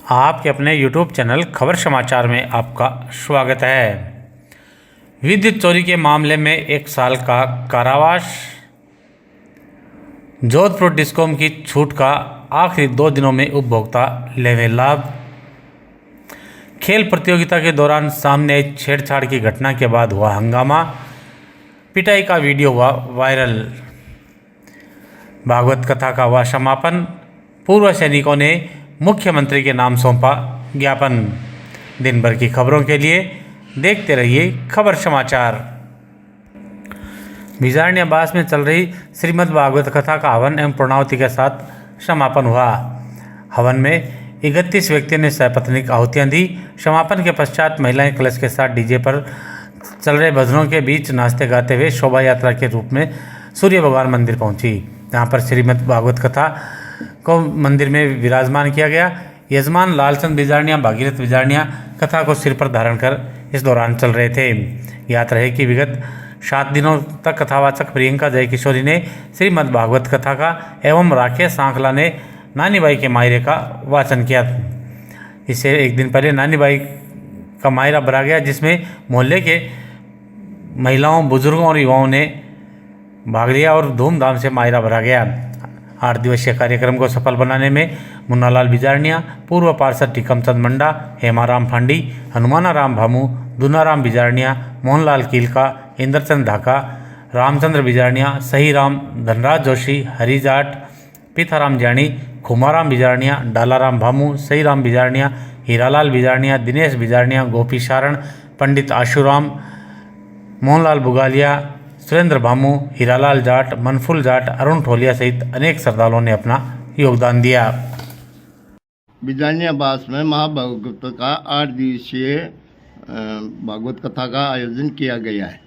आपके अपने YouTube channel खबर समाचार में आपका स्वागत है। विद्युत चोरी के मामले में 1 साल का कारावास, जोधपुर डिस्कॉम की छूट का आखिरी 2 दिनों में उपभोक्ता लेवे लाभ। खेल प्रतियोगिता के दौरान सामने आई छेड़छाड़ की घटना के बाद हुआ हंगामा, पिटाई का वीडियो हुआ वायरल। भागवत कथा का हुआ समापन, पूर्व सैनिकों ने मुख्यमंत्री के नाम सौंपा ज्ञापन। दिन भर की खबरों के लिए देखते रहिए खबर समाचार। बिजारनियाबास में चल रही श्रीमद् भागवत कथा का हवन एवं पूर्णाहुति के साथ समापन हुआ। हवन में 31 व्यक्तियों ने सपत्नीक आहुतियाँ दी। समापन के पश्चात महिलाएं कलश के साथ डीजे पर चल रहे भजनों के बीच नाचते गाते हुए शोभा यात्रा के रूप में सूर्य भगवान मंदिर पहुंची, जहां पर श्रीमद् भागवत कथा को मंदिर में विराजमान किया गया। यजमान लालचंद बिजारनिया भागीरथ बिजारनिया कथा को सिर पर धारण कर इस दौरान चल रहे थे। याद रहे कि विगत 7 दिनों तक कथावाचक प्रियंका जयकिशोरी ने श्रीमद् भागवत कथा का एवं राकेश सांखला ने नानी बाई के मायरे का वाचन किया। इससे एक दिन पहले नानी बाई का मायरा भरा गया, जिसमें मोहल्ले के महिलाओं, बुजुर्गों और युवाओं ने भाग लिया और धूमधाम से मायरा भरा गया। 8 दिवसीय कार्यक्रम को सफल बनाने में मुन्नालाल बिजारनिया, पूर्व पार्षद टीकमचंद मंडा, हेमाराम फांडी, हनुमानाराम भामू, दुनाराम बिजारनिया, मोहनलाल कीलका, इंद्रचंद ढाका, रामचंद्र बिजारनिया, सहीराम, धनराज जोशी, हरी जाट, पीथाराम जानी, खुमाराम बिजारनिया, डालाराम भामू, सहीराम बिजारनिया, हीरालाल बिजारनिया, दिनेश बिजारनिया, गोपी शारण, पंडित आशुराम, मोहनलाल बुगालिया, सुरेंद्र भामू, हीरालाल जाट, मनफुल जाट, अरुण ठोलिया सहित अनेक श्रद्धालुओं ने अपना योगदान दिया। बिजारनियाबास में महाभागवत का 8 दिवसीय भागवत कथा का आयोजन किया गया है,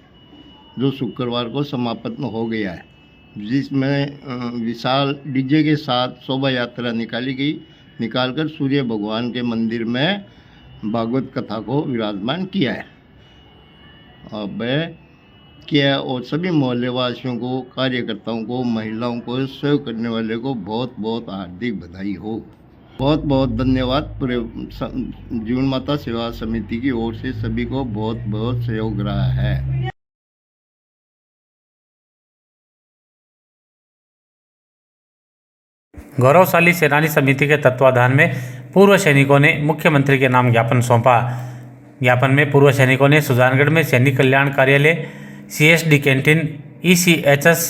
जो शुक्रवार को समापन हो गया है, जिसमें विशाल डीजे के साथ शोभा यात्रा निकालकर सूर्य भगवान के मंदिर में भागवत कथा को विराजमान किया है। और सभी मोहल्ले वासियों को, कार्यकर्ताओं को, महिलाओं को, सहयोग करने वाले को बहुत बहुत हार्दिक बधाई हो। बहुत बहुत धन्यवाद। पूरे जीवन माता सेवा समिति की ओर से सभी को बहुत बहुत सहयोग रहा है। गौरवशाली सेनानी समिति के तत्वाधान में पूर्व सैनिकों ने मुख्यमंत्री के नाम ज्ञापन सौंपा। ज्ञापन में पूर्व सैनिकों ने सुजानगढ़ में सैनिक कल्याण कार्यालय, CSD कैंटीन, ECHS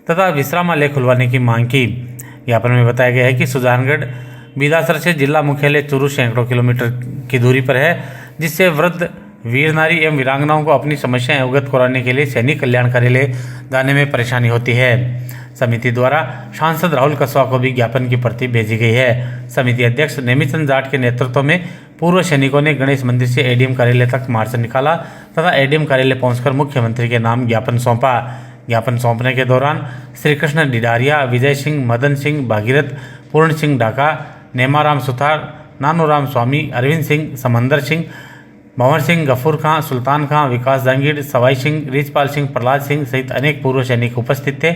तथा विश्रामालय खुलवाने की मांग की। ज्ञापन में बताया गया है कि सुजानगढ़ बिदासर से जिला मुख्यालय चूरू सैकड़ों किलोमीटर की दूरी पर है, जिससे वृद्ध, वीर नारी एवं वीरांगनाओं को अपनी समस्याएं अवगत कराने के लिए सैनिक कल्याण कार्यालय जाने में परेशानी होती है। समिति द्वारा सांसद राहुल कसवा को भी ज्ञापन की प्रति भेजी गई है। समिति अध्यक्ष नेमीचंद जाट के नेतृत्व में पूर्व सैनिकों ने गणेश मंदिर से ADM कार्यालय तक मार्च निकाला तथा ADM कार्यालय पहुंचकर मुख्यमंत्री के नाम ज्ञापन सौंपा। ज्ञापन सौंपने के दौरान श्री कृष्ण डिडारिया, विजय सिंह, मदन सिंह, भागीरथ, पूर्ण सिंह ढाका, नेमाराम सुथार, नानूराम स्वामी, अरविंद सिंह, समंदर सिंह, भंवर सिंह, गफूर खां, सुल्तान खां, विकास जहांगीर, सवाई सिंह, रिचपाल सिंह, प्रहलाद सिंह सहित अनेक पूर्व सैनिक उपस्थित थे।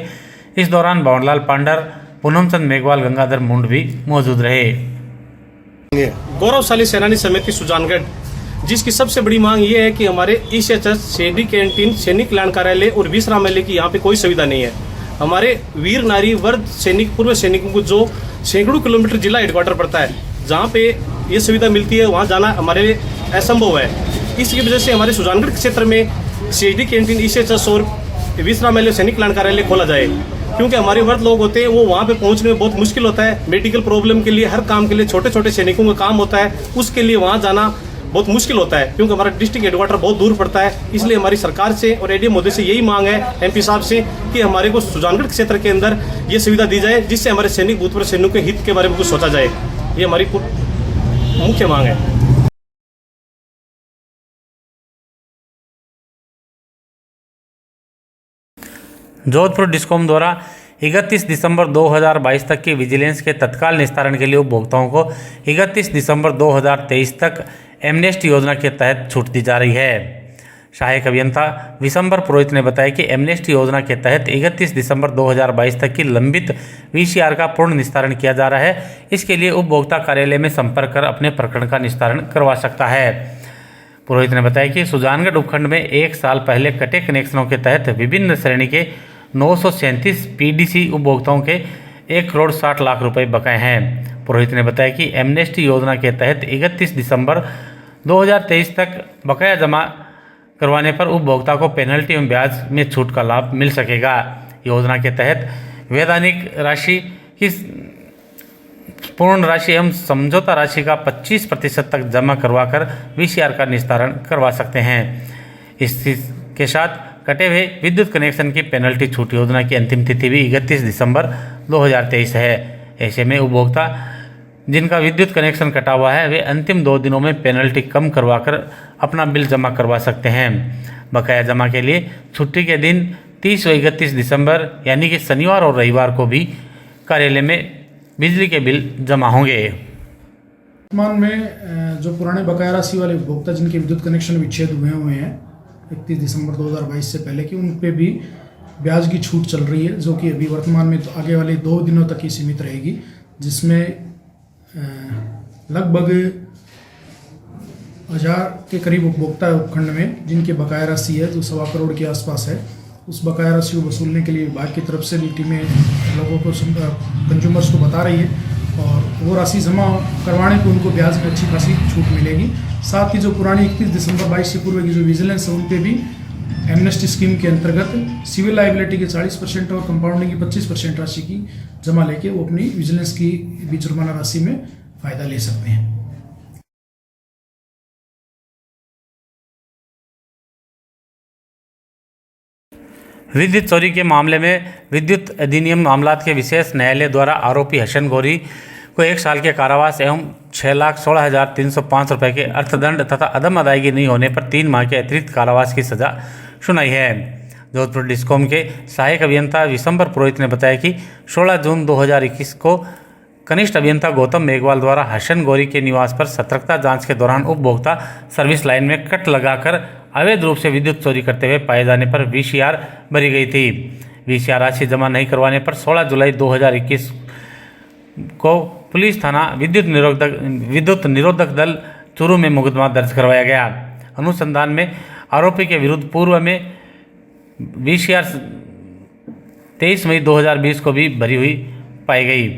इस दौरान भंवरलाल पांडर, पूनमचंद मेघवाल, गंगाधर मुंड भी मौजूद रहे। गौरवशाली सेनानी समिति सुजानगढ़, जिसकी सबसे बड़ी मांग ये है कि हमारे ECHS, CSD कैंटीन, सैनिक कल्याण कार्यालय और विश्रामालय की यहाँ पे कोई सुविधा नहीं है। हमारे वीर नारी, वृद्ध सैनिक, पूर्व सैनिकों को जो सैकड़ों किलोमीटर जिला हेडक्वार्टर पड़ता है, जहाँ पे ये सुविधा मिलती है, वहाँ जाना हमारे लिए असंभव है। इसकी वजह से हमारे सुजानगढ़ क्षेत्र में CSD कैंटीन, ECHS और विश्रामालय, सैनिक कल्याण कार्यालय खोला जाए, क्योंकि हमारे वृद्ध लोग होते हैं, वो वहाँ पे पहुँचने में बहुत मुश्किल होता है। मेडिकल प्रॉब्लम के लिए, हर काम के लिए, छोटे छोटे सैनिकों का काम होता है, उसके लिए वहाँ जाना बहुत मुश्किल होता है, क्योंकि हमारा डिस्ट्रिक्ट हेडक्वार्टर बहुत दूर पड़ता है। इसलिए हमारी सरकार से और ADM मोदी से यही मांग है, MP साहब से, कि हमारे को सुजानगढ़ क्षेत्र के अंदर ये सुविधा दी जाए, जिससे हमारे सैनिक, भूतपूर्व सैनिकों के हित के बारे में कुछ सोचा जाए। ये हमारी मुख्य मांग है। जोधपुर डिस्कॉम द्वारा 31 दिसंबर 2022 तक की विजिलेंस के तत्काल निस्तारण के लिए उपभोक्ताओं को 31 दिसंबर 2023 तक एमनेस्टी योजना के तहत छूट दी जा रही है। सहायक अभियंता विशंबर पुरोहित ने बताया कि एमनेस्टी योजना के तहत 31 दिसंबर 2022 तक की लंबित वीसीआर का पूर्ण निस्तारण किया जा रहा है। इसके लिए उपभोक्ता कार्यालय में संपर्क कर अपने प्रकरण का निस्तारण करवा सकता है। पुरोहित ने बताया कि सुजानगढ़ उपखंड में 1 साल पहले कटे कनेक्शनों के तहत विभिन्न श्रेणी के 937 पीडीसी उपभोक्ताओं के 1 करोड़ 60 लाख रुपए बकाए हैं। पुरोहित ने बताया कि एमनेस्टी योजना के तहत 31 दिसंबर 2023 तक बकाया जमा करवाने पर उपभोक्ता को पेनल्टी एवं ब्याज में छूट का लाभ मिल सकेगा। योजना के तहत वैधानिक राशि की पूर्ण राशि एवं समझौता राशि का 25% तक जमा करवाकर वीसीआर का निस्तारण करवा सकते हैं। इसके साथ कटे हुए विद्युत कनेक्शन की पेनल्टी छूट योजना की अंतिम तिथि भी 31 दिसंबर 2023 है। ऐसे में उपभोक्ता जिनका विद्युत कनेक्शन कटा हुआ है वे अंतिम 2 दिनों में पेनल्टी कम करवाकर अपना बिल जमा करवा सकते हैं। बकाया जमा के लिए छुट्टी के दिन 30 व 31 दिसंबर यानी कि शनिवार और रविवार को भी कार्यालय में बिजली के बिल जमा होंगे। वर्तमान में जो पुराने बकाया राशि वाले उपभोक्ता जिनके विद्युत कनेक्शन विच्छेद हुए हैं 31 दिसंबर 2022 से पहले की, उन पे भी ब्याज की छूट चल रही है, जो कि अभी वर्तमान में तो आगे वाले 2 दिनों तक ही सीमित रहेगी, जिसमें लगभग 1000 के करीब उपभोक्ता है उपखंड में जिनके बकाया राशि है जो 1.25 करोड़ के आसपास है। उस बकाया राशि को वसूलने के लिए विभाग की तरफ से भी टीमें लोगों को कंज्यूमर्स को बता रही है और वो राशि जमा करवाने पर उनको ब्याज में अच्छी खासी छूट मिलेगी। साथ ही जो पुरानी 31 दिसंबर 22 से पूर्व की जो विजिलेंस है उन पर भी एमनेस्टी स्कीम के अंतर्गत सिविल लाइबिलिटी के 40% और कंपाउंडिंग की 25% राशि की जमा लेके वो अपनी विजिलेंस की भी जुर्माना राशि में फ़ायदा ले सकते हैं। विद्युत चोरी के मामले में विद्युत अधिनियम मामलात के विशेष न्यायालय द्वारा आरोपी हसन गौरी को 1 साल के कारावास एवं 6,16,305 रुपये के अर्थदंड तथा अदम अदायगी नहीं होने पर 3 माह के अतिरिक्त कारावास की सजा सुनाई है। जोधपुर डिस्कॉम के सहायक अभियंता विशंबर पुरोहित ने बताया कि 16 जून 2021 को कनिष्ठ अभियंता गौतम मेघवाल द्वारा हसन गौरी के निवास पर सतर्कता जांच के दौरान उपभोक्ता सर्विस लाइन में कट लगाकर अवैध रूप से विद्युत चोरी करते हुए पाए जाने पर वीसीआर भरी गई थी। वीसीआर राशि जमा नहीं करवाने पर 16 जुलाई 2021 को पुलिस थाना विद्युत निरोधक दल चूरू में मुकदमा दर्ज करवाया गया। अनुसंधान में आरोपी के विरुद्ध पूर्व में वीसीआर 23 मई 2020 को भी भरी हुई पाई गई।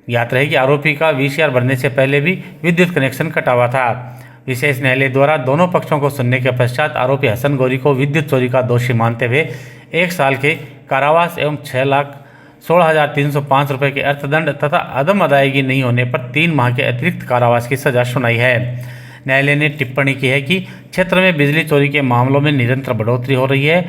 ज्ञात रहे कि आरोपी का वीसीआर भरने से पहले भी विद्युत कनेक्शन कटा हुआ था। विशेष न्यायालय द्वारा दोनों पक्षों को सुनने के पश्चात आरोपी हसन गौरी को विद्युत चोरी का दोषी मानते हुए 1 साल के कारावास एवं 6,16,305 रुपये के अर्थदंड तथा अदम अदायगी नहीं होने पर 3 माह के अतिरिक्त कारावास की सजा सुनाई है। न्यायालय ने टिप्पणी की है कि क्षेत्र में बिजली चोरी के मामलों में निरंतर बढ़ोतरी हो रही है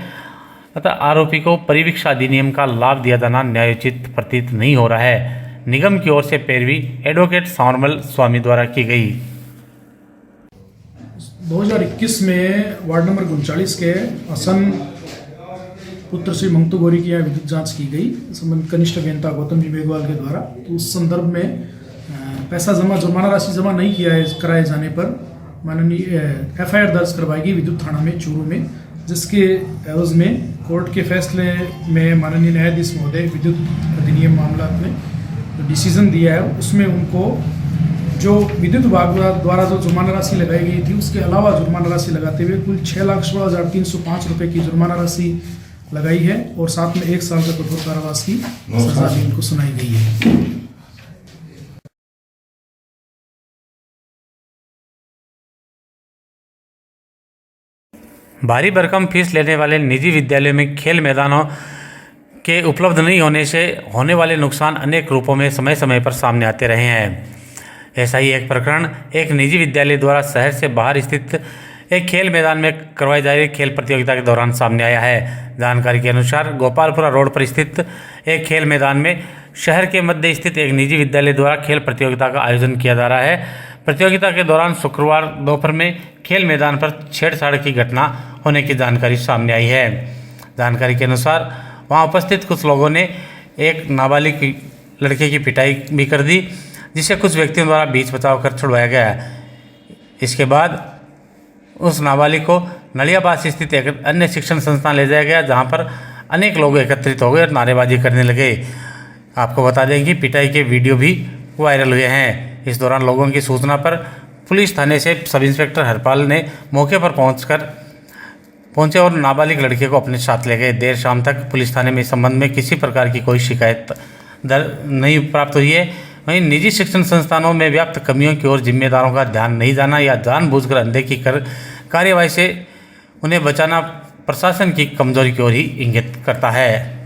तथा आरोपी को परिवीक्षा अधिनियम का लाभ दिया जाना न्यायोचित प्रतीत नहीं हो रहा है। निगम की ओर से पैरवी एडवोकेट सावरमल स्वामी द्वारा की गई। 2021 में वार्ड नंबर 39 के हसन पुत्र श्री मंगतू गौरी की यहाँ विद्युत जांच की गई संबंधित कनिष्ठ अभियंता गौतम जी मेघवाल के द्वारा। तो उस संदर्भ में पैसा जुर्माना राशि जमा नहीं कराए जाने पर माननीय एफआईआर दर्ज करवाई गई विद्युत थाना में चूरू में, जिसके एवज में कोर्ट के फैसले में माननीय न्यायाधीश महोदय विद्युत अधिनियम मामला में जो डिसीजन दिया है उसमें उनको जो विद्युत विभाग द्वारा जो जुर्माना राशि लगाई गई थी उसके अलावा जुर्माना राशि लगाते हुए कुल 6,16,305 रुपये की जुर्माना राशि लगाई है और साथ में 1 साल का कठोर कारावास की सजा भी इनको सुनाई गई है। भारी भरकम फीस लेने वाले निजी विद्यालयों में खेल मैदानों के उपलब्ध नहीं होने से होने वाले नुकसान अनेक रूपों में समय समय पर सामने आते रहे हैं। ऐसा ही एक प्रकरण एक निजी विद्यालय द्वारा शहर से बाहर स्थित एक खेल मैदान में करवाई जा रही खेल प्रतियोगिता के दौरान सामने आया है। जानकारी के अनुसार गोपालपुरा रोड पर स्थित एक खेल मैदान में शहर के मध्य स्थित एक निजी विद्यालय द्वारा खेल प्रतियोगिता का आयोजन किया जा रहा है। प्रतियोगिता के दौरान शुक्रवार दोपहर में खेल मैदान पर छेड़छाड़ की घटना होने की जानकारी सामने आई है। जानकारी के अनुसार वहां उपस्थित कुछ लोगों ने एक नाबालिग लड़के की पिटाई भी कर दी, जिसे कुछ व्यक्तियों द्वारा बीच बचाव कर छुड़वाया गया। इसके बाद उस नाबालिग को नलियाबाद स्थित एक अन्य शिक्षण संस्थान ले जाया गया, जहां पर अनेक लोग एकत्रित हो गए और नारेबाजी करने लगे। आपको बता दें कि पिटाई के वीडियो भी वायरल हुए हैं। इस दौरान लोगों की सूचना पर पुलिस थाने से सब इंस्पेक्टर हरपाल ने मौके पर पहुंचे और नाबालिग लड़के को अपने साथ ले गए। देर शाम तक पुलिस थाने में इस संबंध में किसी प्रकार की कोई शिकायत नहीं प्राप्त हुई है। वहीं निजी शिक्षण संस्थानों में व्याप्त कमियों की ओर जिम्मेदारों का ध्यान नहीं जाना या जानबूझकर अनदेखी कर कार्यवाही से उन्हें बचाना प्रशासन की कमजोरी की ओर ही इंगित करता है।